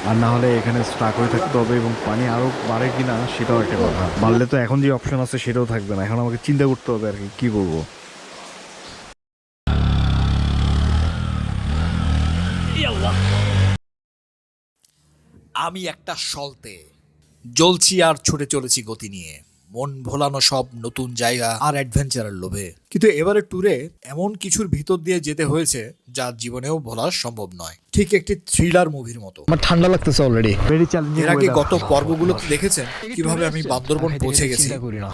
আর না হলে এখানে স্টাক হয়ে থাকতে হবে এবং পানি আরো বাড়ে কিনা সেটাও একটা কথা। বাড়লে তো এখন যে অপশন আছে সেটাও থাকবে না, এখন আমাকে চিন্তা করতে হবে আর কি করবো। আমি একটা সলতে জ্বলছি আর ছুটে চলেছি গতি নিয়ে, মন ভোলানো সব নতুন জায়গা আর অ্যাডভেঞ্চারের লোভে। কিন্তু এবারে ট্যুরে এমন কিছুর ভিতর দিয়ে যেতে হয়েছে যা জীবনেও ভোলা সম্ভব নয়, ঠিক একটি থ্রিলার মুভির মতো। আমার ঠান্ডা লাগতেছে অলরেডি। এর আগে গত পর্বগুলোতে দেখেছেন কিভাবে আমি বান্দরবন পৌঁছে গেছি,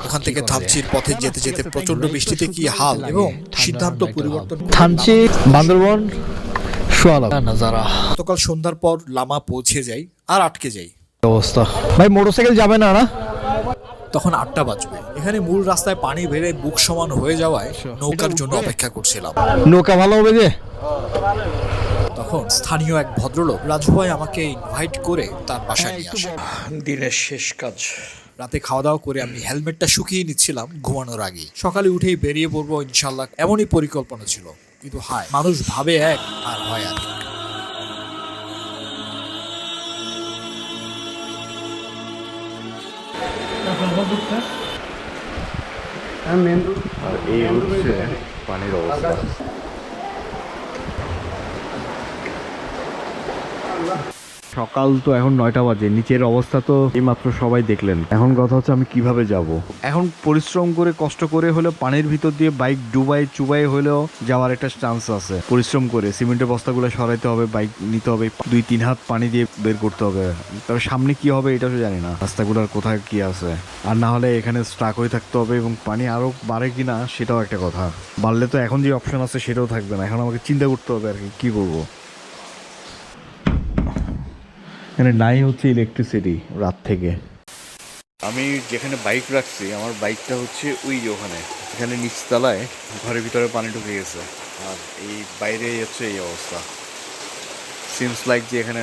ওখান থেকে থামচির পথে যেতে যেতে প্রচন্ড বৃষ্টিতে কি হাল এবং সিদ্ধান্ত পরিবর্তন থামচি বান্দরবন নাজারা। গতকাল সন্ধ্যার পর লামা পৌঁছে যাই আর আটকে যাই। অবস্থা ভাই, মোটরসাইকেল যাবে না না? তখন 8টা বাজবে। এখানে মূল রাস্তায় পানি বেড়ে বুক সমান হয়ে যাওয়ায় নৌকার জন্য অপেক্ষা করছিলাম। নৌকা ভালো হবে যে। তখন স্থানীয় এক ভদ্রলোক রাজু ভাই আমাকে ইনভাইট করে তার বাসায় নিয়ে আসে। দিনের শেষ কাজ। রাতে খাওয়া দাওয়া করে আমি হেলমেটটা শুকিয়ে নিচ্ছিলাম ঘুমানোর আগে। সকালে উঠেই বেরিয়ে পড়বো ইনশাল্লাহ, এমনই পরিকল্পনা ছিল। কিন্তু হায়, মানুষ ভাবে এক আর হয় আর। আর এই হচ্ছে পানির অবস্থা। সকাল তো এখন 9টা বাজে, নিচের অবস্থা তো এইমাত্র সবাই দেখলেন। এখন কথা হচ্ছে আমি কিভাবে যাব। এখন পরিশ্রম করে কষ্ট করে হলেও পানির ভিতর দিয়ে বাইক ডুবাই চুবাই হলেও যাওয়ার একটা চান্স আছে। পরিশ্রম করে সিমেন্টের বস্তাগুলো সরাইতে হবে, বাইক নিতে হবে, 2-3 হাত পানি দিয়ে বের করতে হবে। তবে সামনে কি হবে এটা তো জানি না, রাস্তাগুলোর কোথায় কি আছে। আর না হলে এখানে স্টাক হয়ে থাকতে হবে এবং পানি আরো বাড়ে কিনা সেটাও একটা কথা। বাড়লে তো এখন যে অপশন আছে সেটাও থাকবে না, এখন আমাকে চিন্তা করতে হবে আর কি করবো। এখানে নাই হচ্ছে ইলেকট্রিসিটি রাত থেকে। আমি যেখানে বাইক রাখছি আমার বাইকটা হচ্ছে ওই যে ওখানে, এখানে নিচতলায় ঘরের ভিতরে পানি ঢুকে গেছে। আর এই বাইরে হচ্ছে এই অবস্থা। সিমস লাইক যে এখানে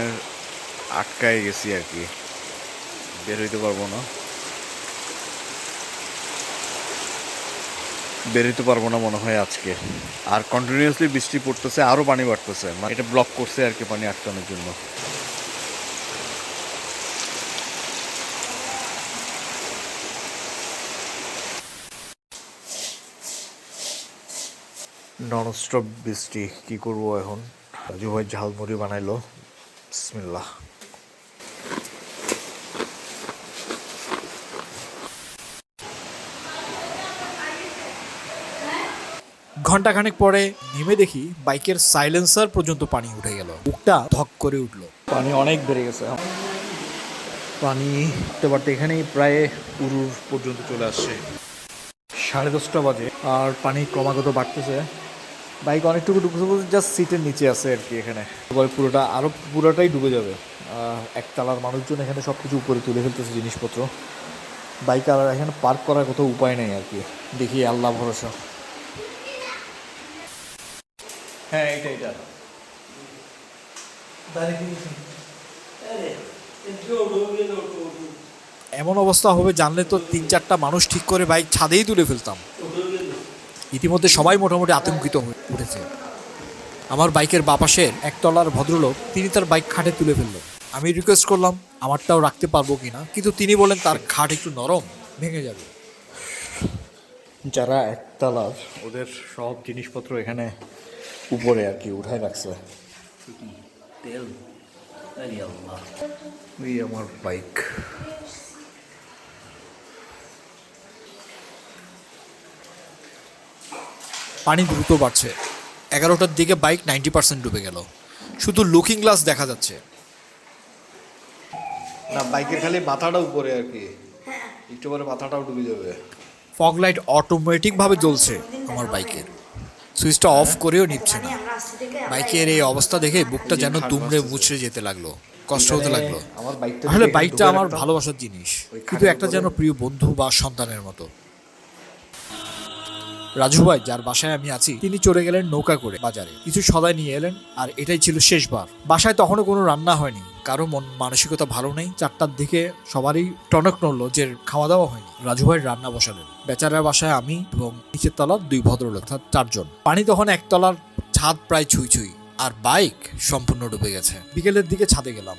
আটকায় গেছি আর কি, বের হইতে পারবো না, বেরোতে পারবো না মনে হয় আজকে। আর কন্টিনিউয়াসলি বৃষ্টি পড়তেছে, আরও পানি বাড়তেছে, মানে এটা ব্লক করছে আর কি পানি আটকানোর জন্য। ননস্টপ বৃষ্টি, কি করবো এখন। রাজু ভাই ঝালমুড়ি বানাইলো, বিসমিল্লাহ। ঘন্টাখানেক পরে নেমে দেখি বাইকের সাইলেন্সার পর্যন্ত পানি উঠে গেল। বুকটা ধক করে উঠলো। পানি অনেক বেড়ে গেছে। পানি উঠতে পারতে এখানেই প্রায় উরুর পর্যন্ত চলে আসছে। 10:30 বাজে আর পানি ক্রমাগত বাড়তেছে। বাইক অনেকটুকু ডুবছে বলতে জাস্ট সিটের নিচে আছে আর কি। এখানে পরে পুরোটাই ডুবে যাবে। একতলার মানুষজন এখানে সব কিছু উপরে তুলে ফেলতেছে জিনিসপত্র। বাইক আর এখানে পার্ক করার কোথাও উপায় নেই আর কি। দেখি আল্লাহ ভরসা। হ্যাঁ, এটা এমন অবস্থা হবে জানলে তো 3-4টা মানুষ ঠিক করে বাইক ছাদেই তুলে ফেলতাম। ইতিমধ্যে সবাই মোটামুটি আতঙ্কিত হয়ে উঠেছে। আমার বাইকের বাপাশের একতলার ভদ্রলোক তিনি তার বাইক খাটে তুলে ফেললেন। আমি রিকোয়েস্ট করলাম আমারটাও রাখতে পারবো কিনা, কিন্তু তিনি বলেন তার খাট একটু নরম, ভেঙে যাবে। যারা একতলার ওদের সব জিনিসপত্র এখানে উপরে আর কি উঠায় রাখছে। ওই আমার বাইক। পানি দ্রুত বাড়ছে। 11টার দিকে বাইক 90% ডুবে গেল। শুধু লুকিং গ্লাস দেখা যাচ্ছে না, বাইকের খালি মাথাটা উপরে আর কি, একটু পরে মাথাটাও ডুবে যাবে। ফগ লাইট অটোমেটিক ভাবে জ্বলছে আমার বাইকের, সুইচটা অফ করেও নিচ্ছে না। বাইকের এই অবস্থা দেখে বুকটা যেন দুমড়ে মুচড়ে যেতে লাগলো, কষ্ট হতে লাগলো। আসলে বাইকটা আমার ভালোবাসার জিনিস, কিন্তু একটা যেন প্রিয় বন্ধু বা সন্তানের মতো। রাজু ভাই যার বাসায় আমি আছি তিনি চলে গেলেন নৌকা করে বাজারে, কিছু সদাই নিয়ে এলেন। আর এটাই ছিল শেষবার। বাসায় তখনও কোনো রান্না হয়নি, কারো মন মানসিকতা ভালো নেই। 4টার দিকে সবারই টনক নড়লো যে খাওয়া দাওয়া হয়নি। রাজু ভাই রান্না বসালেন। বেচারার বাসায় আমি এবং নিচের তলার 2 ভদ্রলোক, 4জন। পানি তখন একতলার ছাদ প্রায় ছুঁই ছুঁই, আর বাইক সম্পূর্ণ ডুবে গেছে। বিকেলের দিকে ছাদে গেলাম।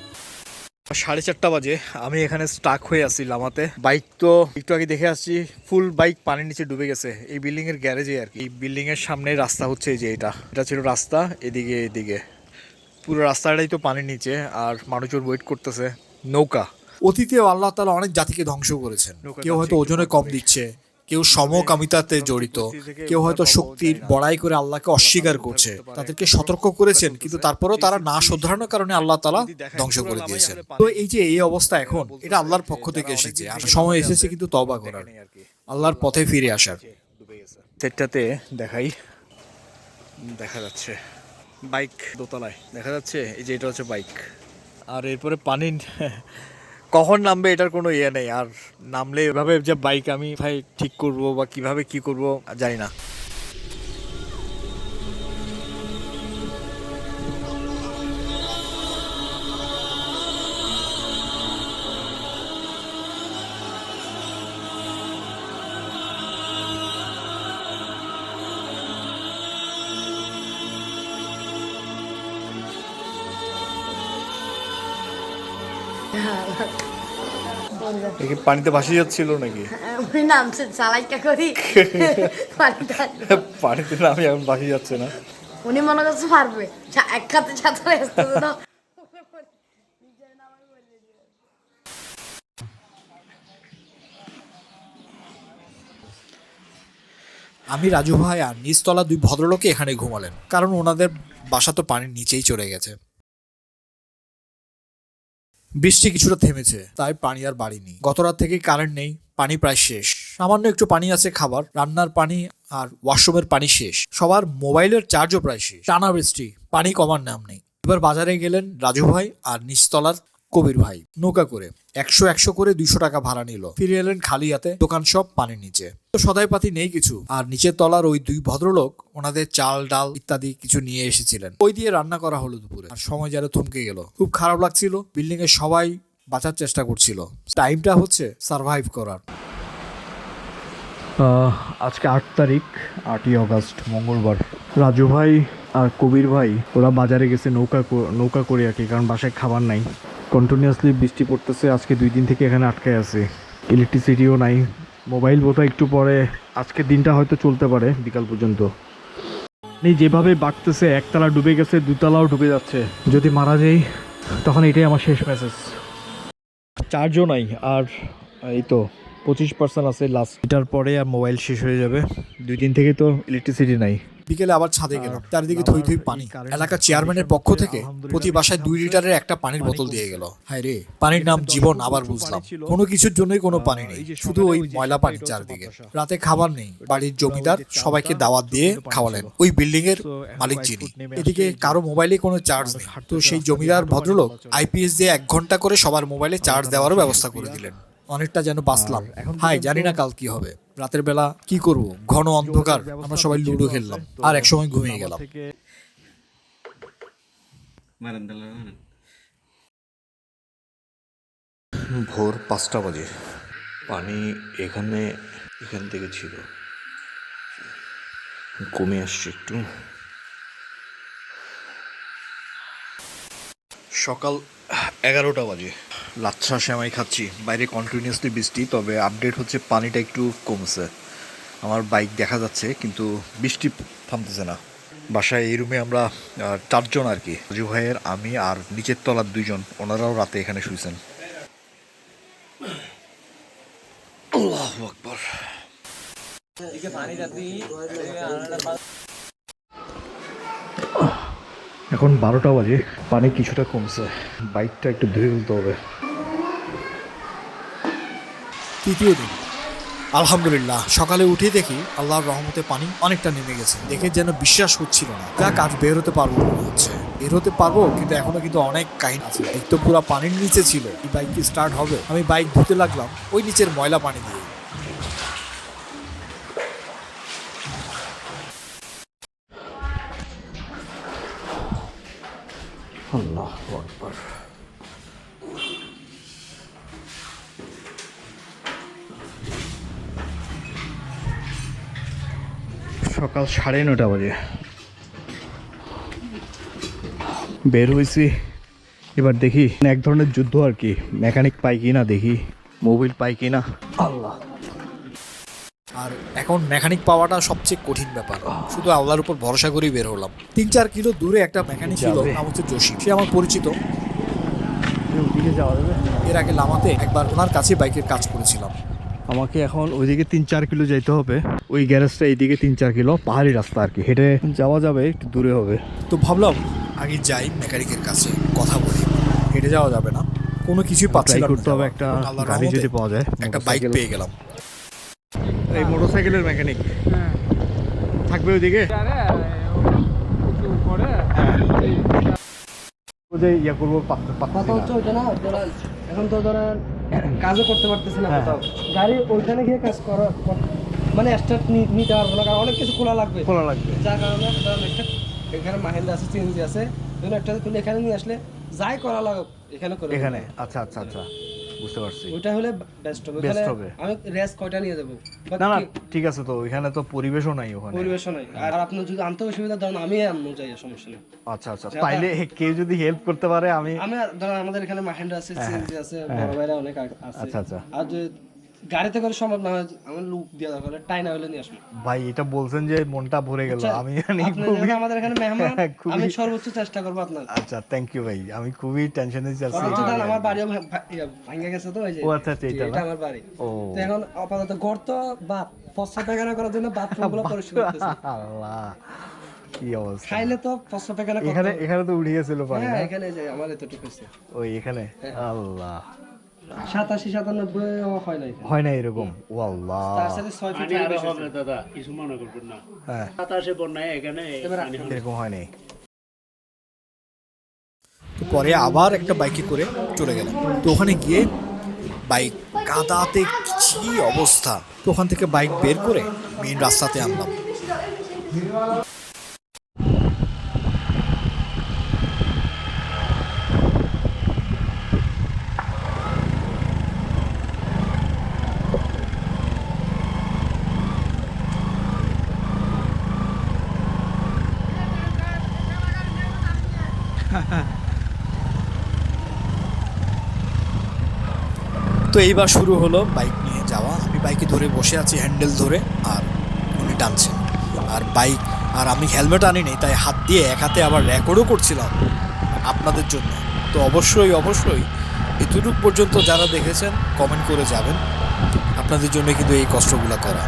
4:30 বাজে, আমি এখানে স্টাক হয়ে আছি লামাতে। বাইক তো একটু আগে দেখে আসছি, ফুল বাইক পানির নিচে ডুবে গেছে। এই বিল্ডিং এর গ্যারেজে আর কি। এই বিল্ডিং এর সামনে রাস্তা হচ্ছে এই যে এটা ছিল রাস্তা, এদিকে পুরো রাস্তাটাই তো পানির নিচে, আর মানুষজন ওয়েট করতেছে। নৌকা, অতীতেও আল্লাহ তাআলা অনেক জাতিকে ধ্বংস করেছেন। কেউ হয়তো ওজনে কম দিচ্ছে, কেউ সমকামিতাতে জড়িত, কেউ হয়তো শক্তির বড়াই করে আল্লাহকে অস্বীকার করছে। তাদেরকে সতর্ক করেছেন, কিন্তু তারপরেও তারা না শুধরানোর কারণে আল্লাহ তাআলা ধ্বংস করে দিয়েছেন। তো এই যে এই অবস্থা এখন, এটা আল্লাহর পক্ষ থেকে এসেছে, আর সময় এসেছে কিন্তু তওবা করার, আল্লাহর পথে ফিরে আসার। সেটাতে দেখা যাচ্ছে বাইক দোতলায়, দেখা যাচ্ছে এই যে এটা হচ্ছে বাইক। আর এরপরে পানি কখন নামবে এটার কোনো ইয়ে নেই। আর নামলে এভাবে যে বাইক আমি ভাই ঠিক করব বা কিভাবে কি করব জানি না। পানিতে ভাসিয়ে যাচ্ছিল নাকি? নামছে চালাইকা করি পানিতে নামে এখন ভাসিয়ে যাচ্ছে না। উনি মনে করছে পারবে, এক হাতে ছাতা আসতে না। আমি রাজু ভাই আর নিচতলা 2 ভদ্রলোকে এখানে ঘুমালেন, কারণ ওনাদের বাসা তো পানির নিচেই চলে গেছে। বৃষ্টি কিছুটা থেমেছে, তাই পানি আর বাড়িনি। গত রাত থেকে কারেন্ট নেই, পানি প্রায় শেষ। সামান্য একটু পানি আছে খাবার, রান্নার পানি আর ওয়াশরুমের পানি শেষ। সবার মোবাইলের চার্জও প্রায় শেষ। টানা বৃষ্টি, পানি কমার নাম নেই। এবার বাজারে গেলেন রাজু ভাই আর নিচতলার কবির ভাই নৌকা করে। 100 করে 200 টাকা ভাড়া নিল। ফিরে এলেন খালি হাতে, দোকান সব পানির নিচে। তো সদাই পাতি নেই কিছু। আর নিচের তলার ওই 2 ভদ্রলোক ওনাদের চাল ডাল ইত্যাদি কিছু নিয়ে এসেছিলেন, ওই দিয়ে রান্না করা হলো দুপুরে। আর সময় যেন থমকে গেল, খুব খারাপ লাগছিল। বিল্ডিং এর সবাই বাঁচার চেষ্টা করছিল, টাইমটা হচ্ছে সার্ভাইভ করার। আজকে 8 তারিখ, 8ই অগস্ট, মঙ্গলবার। রাজু ভাই আর কবির ভাই ওরা বাজারে গেছে নৌকা করে আর কি, কারণ বাসায় খাবার নাই। কন্টিনিউয়াসলি বৃষ্টি পড়তেছে, আজকে 2 দিন থেকে এখানে আটকায় আছে। ইলেকট্রিসিটিও নাই। মোবাইল বোধহয় একটু পরে, আজকের দিনটা হয়তো চলতে পারে বিকাল পর্যন্ত। যেভাবে বাড়তেছে, একতলা ডুবে গেছে, 2 তলাও ডুবে যাচ্ছে। যদি মারা যাই তখন এটাই আমার শেষ মেসেজ। চার্জও নাই, আর এই তো 25% আছে লাস্ট। এটার পরে আর মোবাইল শেষ হয়ে যাবে। 2 দিন থেকে তো ইলেকট্রিসিটি নাই। বিকেলে আবার ছাদে গেলাম, চারিদিকে থই থই পানি। এলাকার চেয়ারম্যানের পক্ষ থেকে প্রতি বাসায় 2 লিটারের একটা পানির বোতল দিয়ে গেল। হায় রে, পানির নাম জীবন। আবার বুঝলাম কোনো কিছুর জন্যই কোনো পানি নেই, শুধু ওই ময়লা পানি চারদিকে। রাতে খাবার নেই। বাড়ির জমিদার সবাইকে দাওয়াত দিয়ে খাওয়ালেন, ওই বিল্ডিং এর মালিক যিনি। এদিকে কারো মোবাইলে কোনো চার্জ নেই, তো সেই জমিদার ভদ্রলোক আইপিএস দিয়ে 1 ঘন্টা করে সবার মোবাইলে চার্জ দেওয়ারও ব্যবস্থা করে দিলেন। অনেকটা যেন বাঁচলাম। হাই, জানি না কাল কি হবে। রাতের বেলা কি করব, ঘন অন্ধকার। আমরা সবাই লুডো খেললাম আর একসময় ঘুমিয়ে গেলাম। ভোর 5টা বাজে। পানি এখান থেকে ছিল, কমে আসছে একটু। সকাল 11টা বাজে। লাচ্ছা সেমাই খাচ্ছি। বাইরে কন্টিনিউয়াসলি বৃষ্টি, তবে আপডেট হচ্ছে পানিটা একটু কমছে। আমার বাইক দেখা যাচ্ছে, কিন্তু বৃষ্টি থামতেছে না। বাসায় এই রুমে আমরা 4 জন আর কি। রাজু ভাইয়ের, আমি আর নিচের তলার 2 জন, ওনারাও রাতে এখানে শুয়েছেন। আল্লাহু আকবার। এখন 12টা বাজে, পানি কিছুটা কমছে। বাইকটা একটু ধুয়ে ফেলতে হবে। তৃতীয় দিন, আলহামদুলিল্লাহ। সকালে উঠে দেখি আল্লাহর রহমতে পানি অনেকটা নেমে গেছে। দেখে যেন বিশ্বাস হচ্ছিল না। যা কাজ বের হতে পারবো মনে হচ্ছে, বের হতে পারবো, কিন্তু এখনো কিন্তু অনেক কাহিনী আছে। এক তো পুরো পানির নিচে ছিল, এই বাইক কি স্টার্ট হবে? আমি বাইক ধুতে লাগলাম ওই নিচের ময়লা পানি দিয়ে। আল্লাহু আকবার। সকাল 9:30 বাজে বের হয়েছি। এবার দেখি এক ধরনের যুদ্ধ আর কি, মেকানিক পাই কিনা, দেখি মোবিল পাই কিনা। আল্লাহ, আর এখন মেকানিক পাওয়াটা সবচেয়ে কঠিন ব্যাপার, শুধু আল্লাহর উপর ভরসা করেই বের হলাম। 3-4 কিলো দূরে একটা মেকানিক ছিল, নাম হচ্ছে জসিম, সে আমার পরিচিত। ওদিকে যাওয়া যাবে? এর আগে লামাতে একবার ওনার কাছে বাইকের কাজ করেছিলাম। আমাকে এখন ওইদিকে 3-4 কিলো যাইতে হবে, ওই গ্যারেজটা এইদিকে 3-4 কিলো, পাহাড়ি রাস্তা আর কি, হেঁটে যাওয়া যাবে, একটু দূরে হবে। তো ভাবলাম আগে যাই মেকানিকের কাছে, কথা বলি। হেঁটে যাওয়া যাবে না, কোনো কিছুই পাচ্ছিলাম না। করতে হবে একটা গাড়ি যদি পাওয়া যায়, একটা বাইক পেয়ে গেলাম। এই মোটরসাইকেলের মেকানিক থাকবে ওইদিকে। ইয়া করবো, কথা হচ্ছে ওইটা না, ধরেন এখন তো ধরেন কাজও করতে পারতেছি না কোথাও, গাড়ি ওইখানে গিয়ে কাজ করা মানে স্টার্ট নিতে পারবো না, কারণ অনেক কিছু খোলা লাগবে, যার কারণে ধরেন একটা এখানে মাহিন্দ্রা আছে, সিএনজি আছে, ধরুন একটা খুলে এখানে নিয়ে আসলে যাই করা লাগুক এখানে করে এখানে। আচ্ছা আচ্ছা আচ্ছা, বুঝতে পারছি। ওইটা হলে বেস্ট হবে। আমি রেস কয়টা নিয়ে যাবো? না না, ঠিক আছে, তো ওইখানে তো পরিবেশও নাই, ওখানে পরিবেশন নাই। আর আপনার যদি আনতে অসুবিধা, ধরুন আমি আনবো, যাই, সমস্যা নেই। আচ্ছা আচ্ছা, তাইলে কেউ যদি হেল্প করতে পারে, আমি ধরেন আমাদের এখানে মাহিন্দ্রা আছে, সিএনজি আছে, বড় ভাইরা অনেক আছে। আচ্ছা আচ্ছা, আর যদি গাড়িতে করে সম্ভব না হয়, আমার লুক দিয়ে দরকার হলে টাইনা হলে নিয়ে আসবো। ভাই এটা বলছেন যে মনটা ভরে গেল। আমি আমাদের এখানে মেহমান, আমি সর্বোচ্চ চেষ্টা করবো আপনার। আচ্ছা, থ্যাংক ইউ ভাই, আমি খুবই টেনশনে আছি। আমার বাড়িও ভাঙে গেছে তো, ও আচ্ছা, এটা আমার বাড়ি। তো এখন আপাতত গর্ত বা পশ্চাৎ পায়খানা করার জন্য বাথরুমগুলো পরিষ্কার করতেছি। আল্লাহ, কি অবস্থা! খাইলে তো পশ্চাৎ পায়খানা এখানে তো উঠে গেছিল পানি। হ্যাঁ, এখানে যে আমার এতটুকু আছে, ওই এখানে। আল্লাহ, 87-97 হয় নাই, হয় না এরকম? ও আল্লাহ, তার সাথে 6 ফিট হবে দাদা, কিছু মনে করবেন না। হ্যাঁ, 27 বন্যায় এখানে এরকম হয় নাই। তো পরে আবার একটা বাইকে করে চলে গেলাম। তো ওখানে গিয়ে বাইক কাদাতে কি অবস্থা, তো ওখান থেকে বাইক বের করে মেইন রাস্তাতে আনলাম। তো এইবার শুরু হলো বাইক নিয়ে যাওয়া। আমি বাইকে ধরে বসে আছি, হ্যান্ডেল ধরে, আর উনি টানছেন। আর বাইক, আর আমি হেলমেট আনি নি, তাই হাত দিয়ে এক হাতে আবার রেকর্ডও করছিলাম আপনাদের জন্য। তো অবশ্যই এতটুকু পর্যন্ত যারা দেখেছেন কমেন্ট করে যাবেন, আপনাদের জন্য কিন্তু এই কষ্টগুলো করা।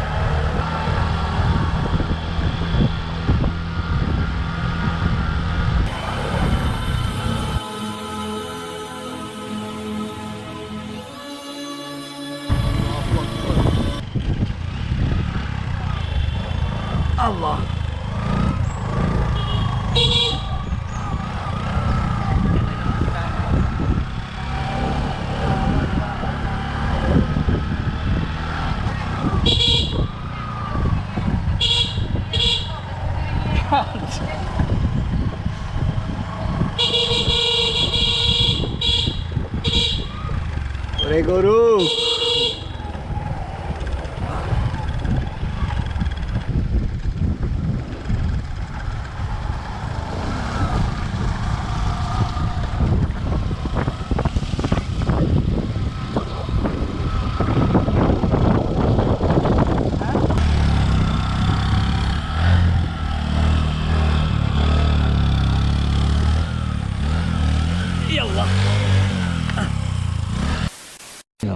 আল্লাহ, ওরে গরু!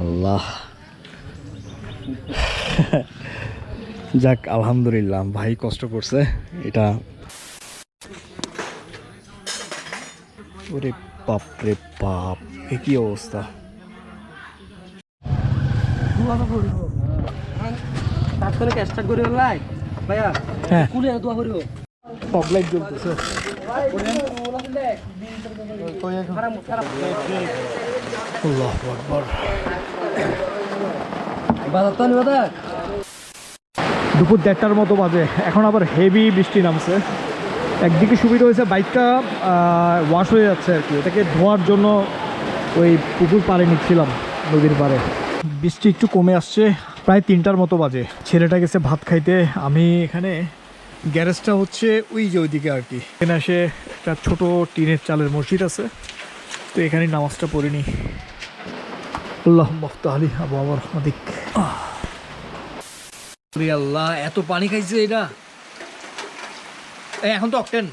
আল্লাহ, যাক আলহামদুলিল্লাহ, ভাই কষ্ট করছে এটা। ওরে বাপ রে বাপ, এ কি অবস্থা! তাৎক্ষণিক স্টার্ট করে লাই ভাইয়া, হ্যাঁ, কুলে দোয়া করিও, টপ লাইট জ্বলতেছে। আল্লাহু আকবার। দুপুর 1:30টার মতো বাজে, এখন আবার হেভি বৃষ্টি নামছে। একদিকে সুবিধা হয়েছে, বাইকটা ওয়াশ হয়ে যাচ্ছে আর কি, এটাকে ধোয়ার জন্য ওই পুকুর পাড়ে নিচ্ছিলাম, নদীর পাড়ে। বৃষ্টি একটু কমে আসছে, প্রায় 3টার মতো বাজে। ছেলেটা গেছে ভাত খাইতে, আমি এখানে, গ্যারেজটা হচ্ছে ওই যে ওইদিকে আর কি। এখানে এসে একটা ছোট টিনের চালের মসজিদ আছে, তো এখানে নামাজটা পড়িনি। আল্লাহ মফতালি আবু আমার রহমাতিক। আল্লাহ এত পানি খাইছে এটা। এখন তো অকটেন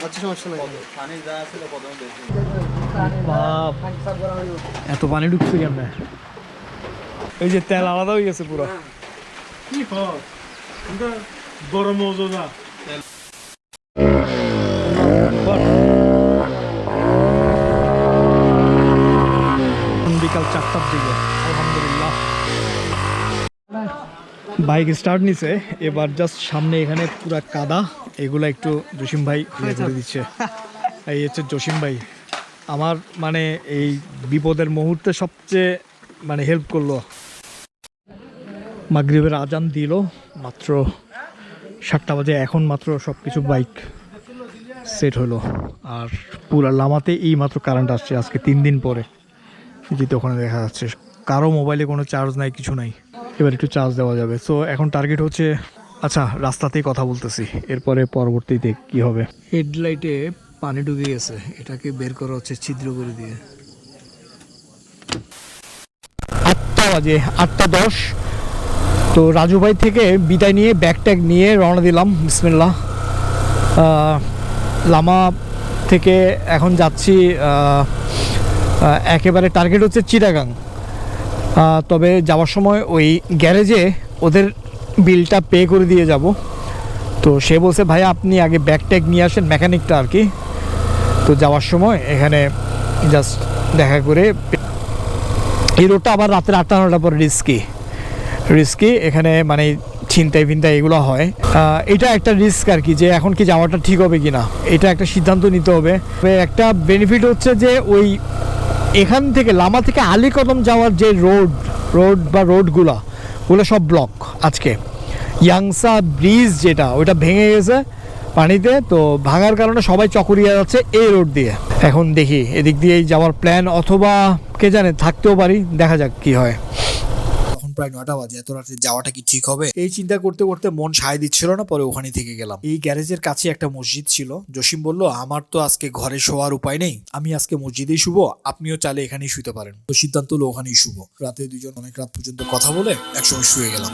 আচ্ছা সমস্যা নাই। বাপ এত পানি ঢুকছে কেমনে? এই যে তেল আলাদা হয়ে গেছে পুরো। গরম মজা বিকাল 4টার দিকে আলহামদুলিল্লাহ বাইক স্টার্ট নিছে। এবার জাস্ট সামনে এখানে পুরা কাদা, এগুলা একটু জসিম ভাই ইয়ে করে দিচ্ছে। এই হচ্ছে জসিম ভাই আমার, মানে এই বিপদের মুহূর্তে সবচেয়ে মানে হেল্প করলো। মাগরিবের আজান দিল মাত্র 7টা বাজে, এখন মাত্র সব কিছু বাইক সেট হলো। আর পুরা লামাতে এই মাত্র কারেন্ট আসছে আজকে 3 দিন পরে, যেতে ওখানে দেখা যাচ্ছে কারো মোবাইলে কোনো চার্জ নাই, কিছু নাই। এবার একটু চার্জ দেওয়া যাবে। সো এখন টার্গেট হচ্ছে, আচ্ছা রাস্তাতেই কথা বলতেছি, এরপরে পরবর্তীতে কি হবে। হেডলাইটে পানি ঢুকে গেছে, এটাকে বের করা হচ্ছে ছিদ্র করে দিয়ে। 8টা বাজে, 8টা 10। তো রাজু ভাই থেকে বিদায় নিয়ে ব্যাগ ট্যাগ নিয়ে রওনা দিলাম। বিসমিল্লাহ। লামা থেকে এখন যাচ্ছি একেবারে টার্গেট হচ্ছে চিটাগাং। তবে যাওয়ার সময় ওই গ্যারেজে ওদের বিলটা পে করে দিয়ে যাব। তো সে বলছে ভাই আপনি আগে ব্যাগ ট্যাগ নিয়ে আসেন, মেকানিকটা আর কি। তো যাওয়ার সময় এখানে জাস্ট দেখা করে। এই রোডটা আবার রাতের 8টা-9টার পর রিস্কি এখানে, মানে ছিনতাই ফিনতাই এগুলো হয়। এটা একটা রিস্ক আর কি, যে এখন কি যাওয়াটা ঠিক হবে কি না, এটা একটা সিদ্ধান্ত নিতে হবে। একটা বেনিফিট হচ্ছে যে ওই এখান থেকে লামা থেকে আলীকদম যাওয়ার যে রোডগুলো সব ব্লক আজকে। ইয়াংসা ব্রিজ যেটা, ওইটা ভেঙে গেছে পানিতে। তো ভাঙার কারণে সবাই চকরিয়া যাচ্ছে এই রোড দিয়ে। এখন দেখি এদিক দিয়েই যাওয়ার প্ল্যান, অথবা কে জানে থাকতেও পারি, দেখা যাক কি হয়। তখন প্রায় 9টা বাজে, এত রাতে যাওয়াটা কি ঠিক হবে এই চিন্তা করতে করতে মন সায় দিচ্ছিল না। পরে ওখানে থেকে গেলাম। এই গ্যারেজের কাছে একটা মসজিদ ছিল। জসিম বলল আমার তো আজকে ঘরে শোয়ার উপায় নেই, আমি আজকে মসজিদেই শুব, আপনিও চাইলে এখানেই শুতে পারেন। তো সিদ্ধান্ত হলো ওখানেই শুব। রাতে দুজন অনেক রাত পর্যন্ত কথা বলে একসময় শুয়ে গেলাম।